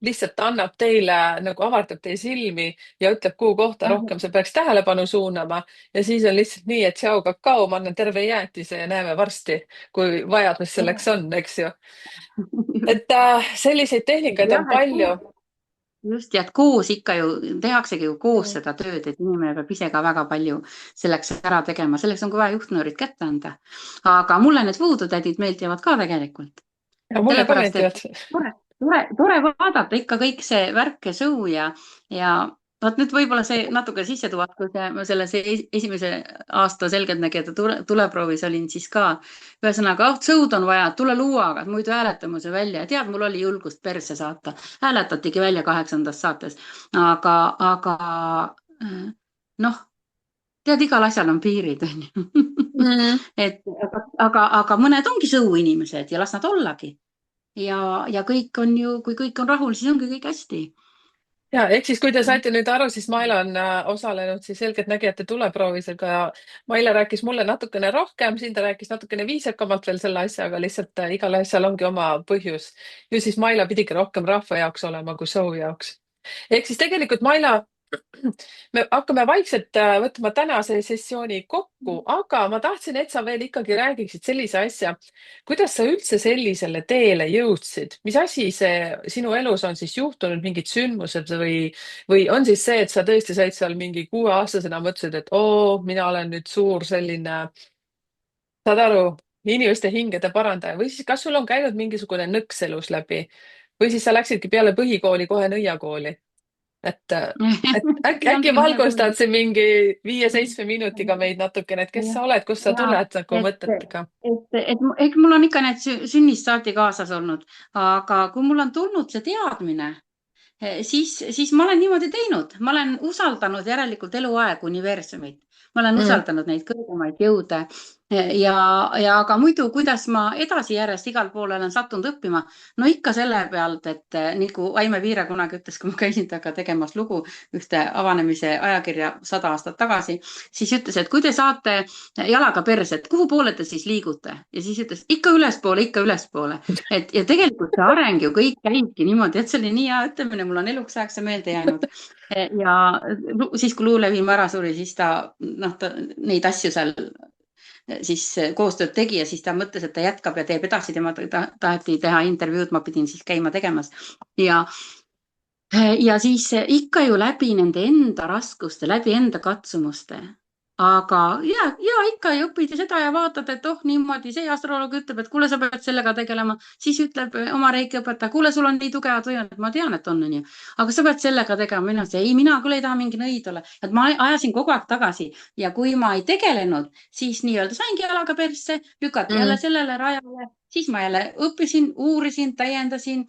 lihtsalt annab teile nagu avardab teie silmi ja ütleb, kuhu kohta rohkem sa peaks tähelepanu suunama. ja siis on lihtsalt nii, et tšau, kakao, ma annan terve jäätise ja näeme varsti, kui vajadus selleks on, eks ju. et selliseid tehnikaid on jah, et palju. just ja et koos ikka ju tehaksegi ju koos seda tööd, et inimene peab ise ka väga palju selleks ära tegema, selleks on ka vaja juhtnöörid kätte anda. aga mulle need voodoo-tädid meeldivad ka tegelikult, ja mulle ka sellepärast et meeldivad. tore vaadata ikka kõik see värk ja show ja vot nüüd võib-olla see natuke sisse tuua, kui ma selles esimese aasta selgeltnägijate tuleproovis olin, siis ka ühesõnaga, show'd on vaja, tule luuaga, muidu hääletame see välja. Tead, mul oli julgust perse saata, hääletatigi välja 8. saates, aga noh, tead, igal asjal on piirid, onju. Mm. et aga mõned ongi show inimesed ja las nad ollagi ja kõik on ju, kui kõik on rahul, siis ongi kõik hästi. ja ehk siis, kui te saite nüüd aru, siis Maila on osalenud siis selgeltnägijate tuleproovisel ka. Maila rääkis mulle natukene rohkem, siin ta rääkis natukene viisakamalt veel selle asjaga, lihtsalt igal asjal ongi oma põhjus. ju siis Maila pidigi rohkem rahva jaoks olema kui show jaoks. ehk siis tegelikult Maila, me hakkame vaikselt võtma tänase sessiooni kokku, aga ma tahtsin, et sa veel ikkagi räägiksid sellise asja. kuidas sa üldse sellisele teele jõudsid, mis asi see sinu elus on siis juhtunud, mingid sündmused või on siis see, et sa tõesti said seal mingi 6-aastasena mõtlesid, et oo, mina olen nüüd suur selline saad aru, inimeste hingede parandaja või siis kas sul on käinud mingisugune nõks elus läbi või siis sa läksidki peale põhikooli kohe nõiakooli, et, et ei äkki olnudki nõiakooli. valgustad siin mingi 5-7 minutiga meid natukene, et kes sa oled, kust sa ja tuled nagu et, mõtetega? eks mul on ikka need sünnist saati kaasas olnud, aga kui mul on tulnud see teadmine, siis ma olen niimoodi teinud, ma olen usaldanud järelikult eluaeg universumit, ma olen Mm. usaldanud neid kõrgemaid jõude ja aga muidu, kuidas ma edasi järjest igal pool olen sattunud õppima, no ikka selle pealt, et nagu Aime Piire kunagi ütles, kui ma käisin temaga tegemas lugu ühte avanemise ajakirja 100 aastat tagasi, siis ütles, et kui te saate jalaga perse, et kuhu poole te siis liigute ja siis ütles ikka ülespoole, et ja tegelikult see areng ju kõik käibki niimoodi, et see oli nii hea ütlemine, mul on eluks ajaks see meelde jäänud. Ja siis, kui Luu Levimaa ära suri, siis ta neid asju seal siis koostööd tegi ja siis ta mõtles, et ta jätkab ja teeb edasi, taheti teha intervjuud, ma pidin siis käima tegemas ja ja siis ikka ju läbi nende enda raskuste, läbi enda katsumuste. Aga ikka ju õpid seda ja vaatad, et oh, niimoodi see astroloog ütleb, et kuule, sa pead sellega tegelema. Siis ütleb oma reiki õpetaja, kuule, sul on nii tugevad võimed. Ma tean, et on ju, aga sa pead sellega tegema. Mina ütlesin, ei, mina küll ei taha mingi nõid olla. Et ma ajasin kogu aeg tagasi ja kui ma ei tegelenud, siis nii-öelda saingi jalaga persse, lükati jälle Mm. sellele rajale. Siis ma jälle õppisin, uurisin, täiendasin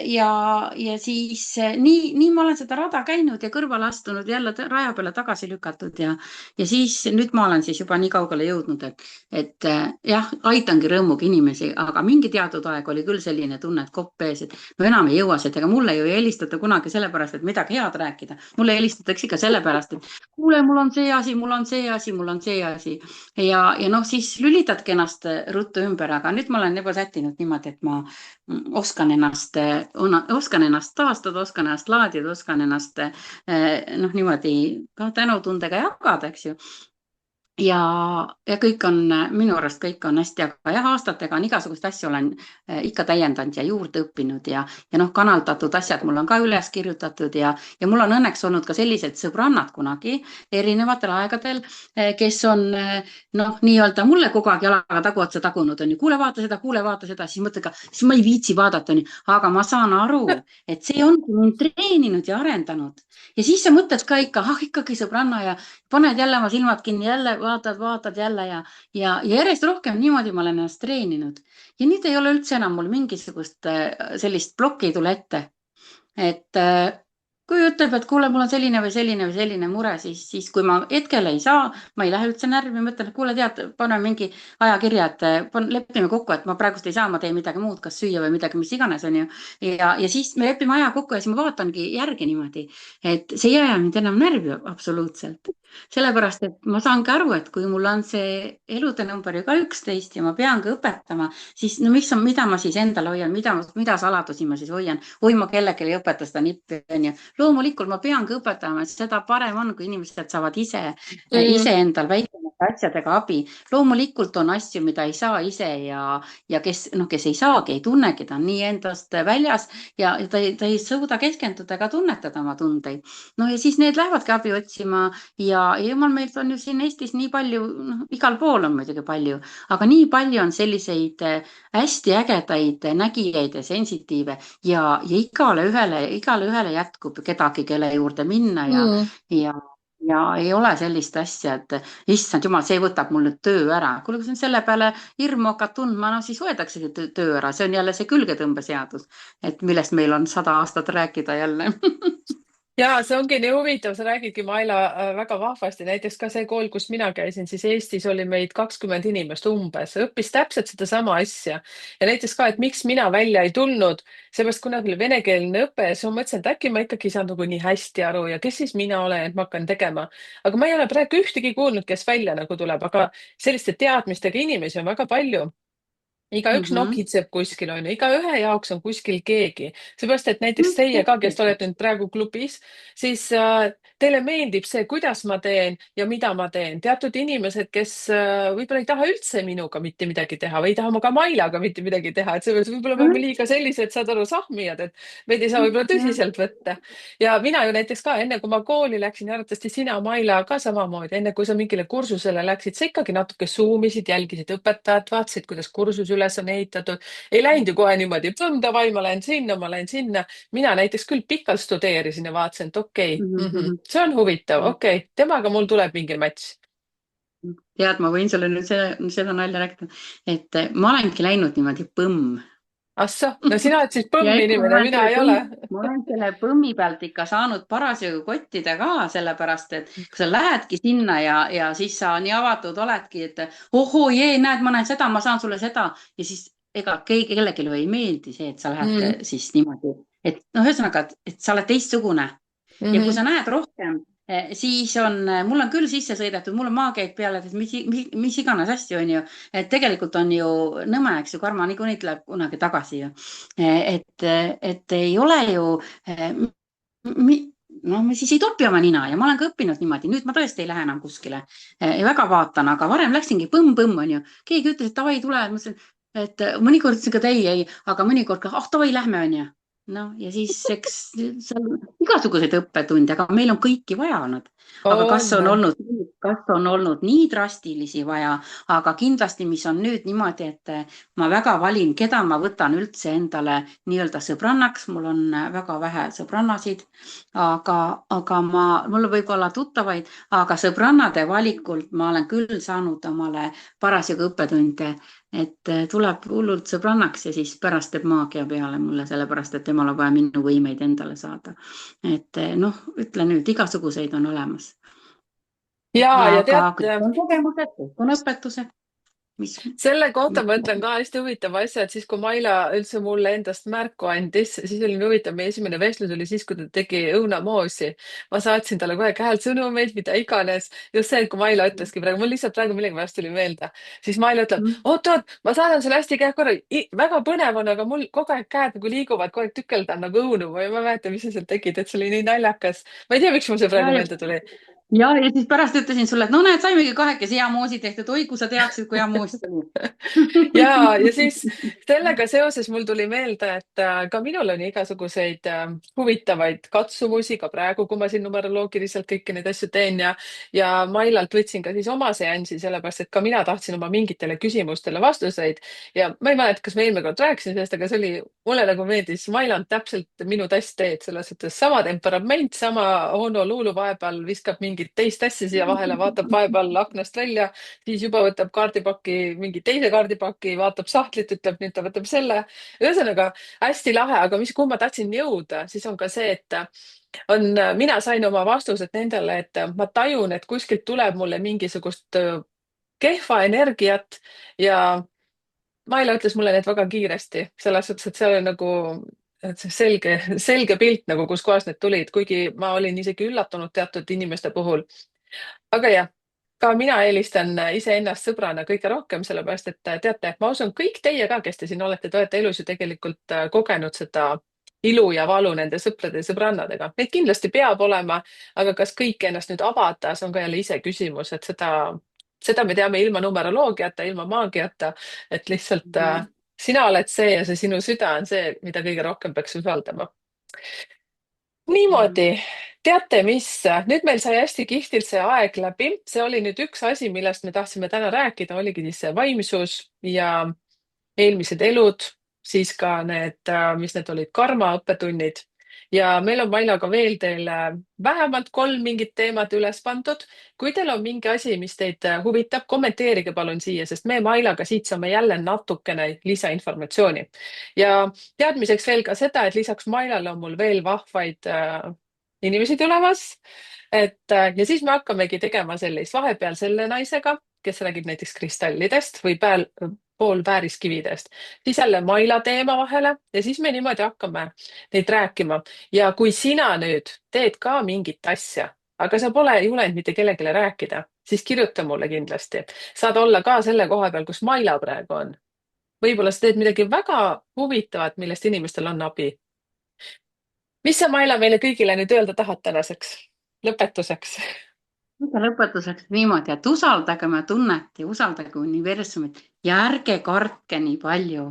ja siis nii ma olen seda rada käinud ja kõrvale astunud, jälle raja peale tagasi lükatud ja siis nüüd ma olen siis juba nii kaugele jõudnud, et jah, aitangi rõõmuga inimesi, aga mingi teatud aeg oli küll selline tunne, et kopp ees, et no enam ei jõua seda, ega mulle ju ei helistata kunagi sellepärast, et midagi head rääkida. Mulle helistatakse ikka sellepärast, et kuule, mul on see asi, mul on see asi, mul on see asi ja noh, siis lülitadki ennast ruttu ümber, aga nüüd ma olen juba sättinud niimoodi, et ma oskan ennast taastada, oskan ennast laadida, oskan ennast noh, niimoodi ka tänutundega jagada, eks ju. Ja kõik on minu arust kõik on hästi, aga jah, aastatega on igasugust asju olen ikka täiendanud ja juurde õppinud ja noh, kanaldatud asjad mul on ka üles kirjutatud ja mul on õnneks olnud ka sellised sõbrannad kunagi erinevatel aegadel, kes on noh, nii-öelda mulle kogu aeg jalaga taguotsa tagunud on ju, kuule, vaata seda, siis mõtled ka, siis ma ei viitsi vaadata, on ju, aga ma saan aru, et see ongi mind treeninud ja arendanud ja siis sa mõtled ka ikka, ikkagi sõbranna ja paned jälle oma silmad kinni, jälle vaatad jälle ja järjest rohkem niimoodi ma olen ennast treeninud. Ja nüüd ei ole üldse enam mul mingisugust sellist plokki ei tule ette. Et kui ütleb, et kuule, mul on selline või selline mure, siis kui ma hetkel ei saa, ma ei lähe üldse närvi, ma ütlen, et kuule, tead, paneme mingi ajakirja, et lepime kokku, et ma praegust ei saa, ma teen midagi muud, kas süüa või midagi, mis iganes on ju. Ja siis me lepime aja kokku ja siis ma vaatangi järgi niimoodi, et see ei aja mind enam närvi absoluutselt. Sellepärast, et ma saan ka aru, et kui mul on see elude number ju ka 11 ja ma pean ka õpetama, siis no mida ma siis endale hoian, mida saladusi ma siis hoian, oi ma kellelegi ei õpeta seda nippi, on ju. Loomulikult ma pean ka õpetama, et seda parem on, kui inimesed saavad ise endal väiksemate asjadega abi. Loomulikult on asju, mida ei saa ise ja kes ei saagi, ei tunnegi, ta on nii endast väljas ja ta ei suuda keskenduda ega tunnetada oma tundeid. No ja siis need lähevadki abi otsima ja jumal meilt on ju siin Eestis nii palju, noh, igal pool on muidugi palju, aga nii palju on selliseid hästi ägedaid nägijaid ja sensitiive ja igale ühele jätkub kedagi, kelle juurde minna Mm. ja ja ei ole sellist asja, et issand jumal, see võtab mul nüüd töö ära. Kuule, kui sa selle peale hirmu hakkad tundma, no siis võedaksegi töö ära. See on jälle see külgetõmbeseadus, et millest meil on 100 aastat rääkida jälle. Ja see ongi nii huvitav, sa räägidki, Maila, väga vahvasti, näiteks ka see kool, kus mina käisin, siis Eestis oli meid 20 inimest umbes, õppis täpselt sedasama asja. Ja näiteks ka, et miks mina välja ei tulnud, seepärast kuna oli venekeelne õpe, siis ma mõtlesin, et äkki ma ikkagi ei saanud nagu nii hästi aru ja kes siis mina olen, et ma hakkan tegema. Aga ma ei ole praegu ühtegi kuulnud, kes välja nagu tuleb, aga selliste teadmistega inimesi on väga palju. igaüks Mhm. nokitseb kuskil, on ju, igaühe jaoks on kuskil keegi. seepärast, et näiteks teie ka, kes te olete nüüd praegu klubis, siis teile meeldib see, kuidas ma teen ja mida ma teen. teatud inimesed, kes võib-olla ei taha üldse minuga mitte midagi teha või ei taha ka Mailaga mitte midagi teha, et seepärast võib-olla me oleme liiga sellised, saad aru, sahmijad, et meid ei saa võib-olla Jah. tõsiselt võtta. ja mina ju näiteks ka, enne kui ma kooli läksin, ja arvatavasti sina, Maila, ka samamoodi, enne kui sa mingile kursusele läksid, sa ikkagi natuke suumisid, jälgisid õpetajat, vaatasid, kuidas kursus üles on ehitatud. ei läinud ju kohe niimoodi, davai, ma lähen sinna, ma lähen sinna. mina näiteks küll pikalt studeerisin ja vaatasin, et okei, Mhm, mhm. see on huvitav, okei, temaga mul tuleb mingi matš. tead, ma võin sulle nüüd seda nalja rääkida, et ma olengi läinud niimoodi põmm. ahsoo, no sina oled siis ja ikka põmm-inimene, mina ei ole. ma olen selle põmmi pealt ikka saanud parasjagu kottida ka, sellepärast et kui sa lähedki sinna ja siis sa nii avatud oledki, et ohoo jee, näed, ma näen seda, ma saan sulle seda ja siis ega keegi, kellelegi ju ei meeldi see, et sa lähed Mm siis niimoodi, et noh, ühesõnaga, et sa oled teistsugune ja kui -hmm. sa näed rohkem, siis on, mul on küll sisse sõidetud, mul on maakeid peale, et mis iganes asju on ju, et tegelikult on ju nõme, eks ju, karma niikuinii tuleb kunagi tagasi ju. et ei ole ju, no me siis ei topi oma nina ja ma olen ka õppinud niimoodi, nüüd ma tõesti ei lähe enam kuskile ja väga vaatan, aga varem läksingi põmm-põmm on ju, keegi ütles, et davai, tule, ma ütlesin, et mõnikord ütlesin ka ei, aga mõnikord ka, ah davai, lähme on ju. noh, ja siis eks seal igasuguseid õppetunde, aga meil on kõiki vaja olnud. aga on. kas on olnud nii drastilisi vaja, aga kindlasti, mis on nüüd niimoodi, et ma väga valin, keda ma võtan üldse endale nii-öelda sõbrannaks, mul on väga vähe sõbrannasid, aga mul võib olla tuttavaid, aga sõbrannade valikult ma olen küll saanud omale parasjagu õppetunde, et tuleb hullult sõbrannaks ja siis pärast teeb maagia peale mulle, sellepärast et temal on vaja minu võimeid endale saada. et noh, ütle nüüd, igasuguseid on olemas, ja aga tead, kõik on kogemused, kõik on õpetused, mis, selle kohta mis. ma ütlen ka hästi huvitava asja, et siis, kui Maila üldse mulle endast märku andis, siis oli nii huvitav, meie esimene vestlus oli siis, kui ta tegi õunamoosi. ma saatsin talle kohe käelt sõnumeid, mida iganes. just see, et kui Maila ütleski praegu, mul lihtsalt praegu millegipärast tuli meelde, siis Maila ütleb, oot-oot, ma saadan sulle hästi käe korra. väga põnev on, aga mul kogu aeg käed nagu liiguvad, kogu aeg tükeldan nagu õunu või ma ei mäleta, mis sa seal tegid, et see oli nii naljakas. ma ei tea, miks mul see ja, praegu ja meelde tuli. ja siis pärast ütlesin sulle, et no näed, saimegi kahekesi hea moosi tehtud, oi kui sa teaksid, kui hea moos see oli. ja siis sellega seoses mul tuli meelde, et ka minul on igasuguseid huvitavaid katsumusi ka praegu, kui ma siin numeroloogiliselt kõiki neid asju teen ja Mailalt võtsin ka siis oma seansi, sellepärast et ka mina tahtsin oma mingitele küsimustele vastuseid ja ma ei mäleta, kas ma eelmine kord rääkisin sellest, aga see oli, mulle nagu meeldis, Mail on täpselt minu tassteed, selles suhtes sama temperament, sama Honolulu, vahepeal viskab mingit teist asja siia vahele, vaatab vahepeal aknast välja, siis juba võtab kaardipaki, mingi teise kaardipaki, vaatab sahtlit, ütleb, nüüd ta võtab selle. ühesõnaga hästi lahe, aga kuhu ma tahtsin jõuda, siis on ka see, et mina sain oma vastused nendele, et ma tajun, et kuskilt tuleb mulle mingisugust kehva energiat ja Maila ütles mulle need väga kiiresti, selles suhtes, et see oli nagu et see selge pilt nagu, kuskohast need tulid, kuigi ma olin isegi üllatunud teatud inimeste puhul. aga jah, ka mina eelistan iseennast sõbrana kõige rohkem, sellepärast et teate, ma usun, kõik teie ka, kes te siin olete, te olete elus ju tegelikult kogenud seda ilu ja valu nende sõprade ja sõbrannadega. Neid kindlasti peab olema, aga kas kõike ennast nüüd avada, see on ka jälle iseküsimus, et seda me teame ilma numeroloogiata, ilma maagiata, et lihtsalt sina oled see ja see sinu süda on see, mida kõige rohkem peaks usaldama. Niimoodi, teate mis, nüüd meil sai hästi kihvtilt see aeg läbi, see oli nüüd üks asi, millest me tahtsime täna rääkida, oligi siis see vaimsus ja eelmised elud, siis ka need, mis need olid, karma õppetunnid. ja meil on Mailaga veel teile vähemalt 3 mingit teemat üles pandud. kui teil on mingi asi, mis teid huvitab, kommenteerige palun siia, sest me Mailaga siit saame jälle natukene lisainformatsiooni. ja teadmiseks veel ka seda, et lisaks Mailale on mul veel vahvaid inimesi tulemas. ja siis me hakkamegi tegema sellist vahepeal selle naisega, kes räägib näiteks kristallidest või poolvääriskividest, siis jälle Maila teema vahele ja siis me niimoodi hakkame neid rääkima. ja kui sina nüüd teed ka mingit asja, aga sa pole julenud mitte kellelegi rääkida, siis kirjuta mulle kindlasti. saad olla ka selle koha peal, kus Maila praegu on. võib-olla sa teed midagi väga huvitavat, millest inimestel on abi. mis sa, Maila, meile kõigile nüüd öelda tahad tänaseks, lõpetuseks? ütle lõpetuseks niimoodi, et usaldage oma tunnet ja usaldage universumit ja ärge kartke nii palju.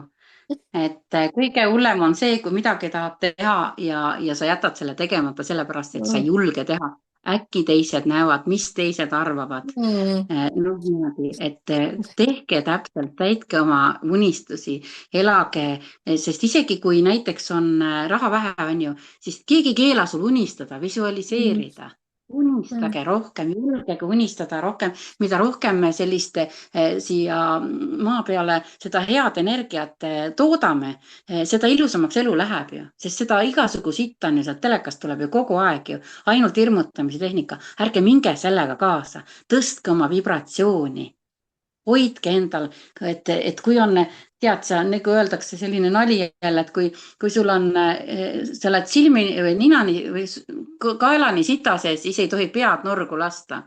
Et kõige hullem on see, kui midagi tahab teha ja sa jätad selle tegemata sellepärast, et sa ei julge teha. Äkki teised näevad, mis teised arvavad. Mm. Noh, niimoodi, et tehke täpselt, täitke oma unistusi, elage, sest isegi kui näiteks on raha vähe, on ju, siis keegi ei keela sul unistada, Mm. visualiseerida. Mm. Unistage rohkem, julgege unistada rohkem, mida rohkem me sellist siia maa peale seda head energiat toodame, seda ilusamaks elu läheb ju, sest seda igasugu sitta on ju sealt telekast tuleb ju kogu aeg ju, ainult hirmutamise tehnika. Ärge minge sellega kaasa, tõstke oma vibratsiooni, hoidke endal, et kui on, tead sa, nagu öeldakse selline nali jälle, et kui sul on, sa oled silmi või ninani või kaelani sita sees, siis ei tohi pead norgu lasta.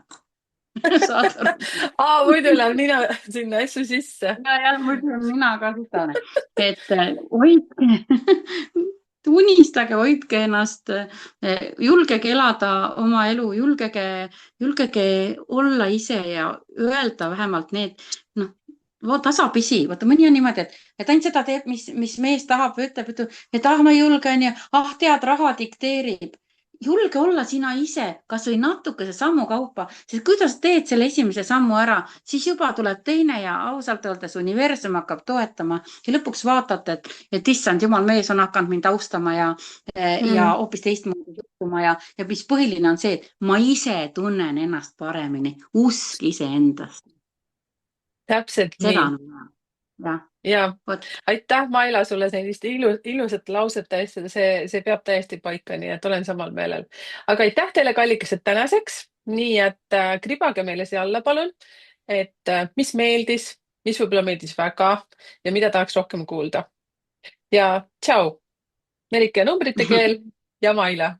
saad aru? Muidu läheb nina sinna ässu sisse. ja muidu on mina ka sitane, et hoidke unistage, hoidke ennast, julgege elada oma elu, julgege olla ise ja öelda vähemalt need, noh, tasapisi, vaata mõni on niimoodi, et ainult seda teeb, mis mees tahab või ütleb, et ma ei julge, onju, tead, raha dikteerib. Julge olla sina ise, kasvõi natukese sammu kaupa, sest kui sa teed selle esimese sammu ära, siis juba tuleb teine ja ausalt öeldes universum hakkab toetama ja lõpuks vaatate, et issand jumal, mees on hakanud mind austama ja Mm. hoopis teistmoodi juhtuma ja mis põhiline on see, et ma ise tunnen ennast paremini, usk iseendast. Täpselt Seda nii. on vaja. Jah, Ja vot. aitäh, Maila, sulle selliste ilusate lausete eest, see peab täiesti paika, nii et olen samal meelel. Aga aitäh teile, kallikesed, tänaseks. Nii et kribage meile siia alla, palun, et mis meeldis, mis võib-olla meeldis väga ja mida tahaks rohkem kuulda. Ja tšau, Merike numbrite keel ja Maila.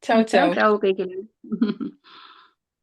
tšau, tšau, tšau. tšau kõigile.